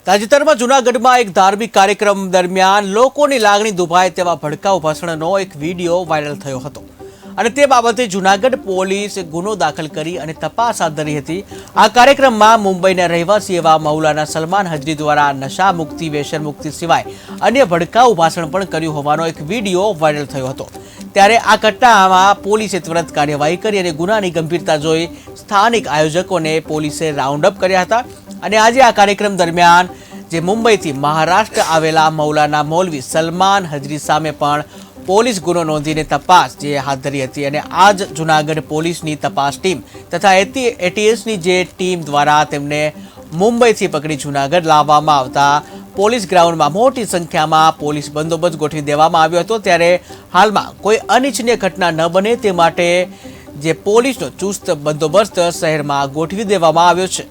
તાજેતરમાં જૂનાગઢમાં એક ધાર્મિક કાર્યક્રમ દરમિયાન લોકોની લાગણી દુભાય તેવા ભડકાઉ ભાષણનો એક વિડીયો વાયરલ થયો હતો અને તે બાબતે જૂનાગઢ પોલીસે ગુનો દાખલ કરી અને તપાસ હાથ ધરી હતી। આ કાર્યક્રમમાં મુંબઈના રહેવાસી એવા મૌલાના સલમાન હજરી દ્વારા નશા મુક્તિ વ્યસન મુક્તિ સિવાય અન્ય ભડકાઉ ભાષણ પણ કર્યું હોવાનો એક વિડીયો વાયરલ થયો હતો। ત્યારે આ ઘટનામાં પોલીસે ત્વરિત કાર્યવાહી કરી અને ગુનાની ગંભીરતા જોઈ સ્થાનિક આયોજકોને પોલીસે રાઉન્ડ અપ કર્યા હતા। અને આજે આ કાર્યક્રમ દરમિયાન જે મુંબઈથી મહારાષ્ટ્ર આવેલા મૌલાના મૌલવી સલમાન હજરી સામે પણ પોલીસ ગુનો નોંધીને તપાસ જે હાથ ધરી હતી અને આજ જૂનાગઢ પોલીસની તપાસ ટીમ તથા એટીએસની જે ટીમ દ્વારા તેમને મુંબઈથી પકડી જૂનાગઢ લાવવામાં આવતા પોલીસ ગ્રાઉન્ડમાં મોટી સંખ્યામાં પોલીસ બંદોબસ્ત ગોઠવી દેવામાં આવ્યો હતો। ત્યારે હાલમાં કોઈ અનિચ્છનીય ઘટના ન બને તે માટે જે પોલીસનો ચુસ્ત બંદોબસ્ત શહેરમાં ગોઠવી દેવામાં આવ્યો છે।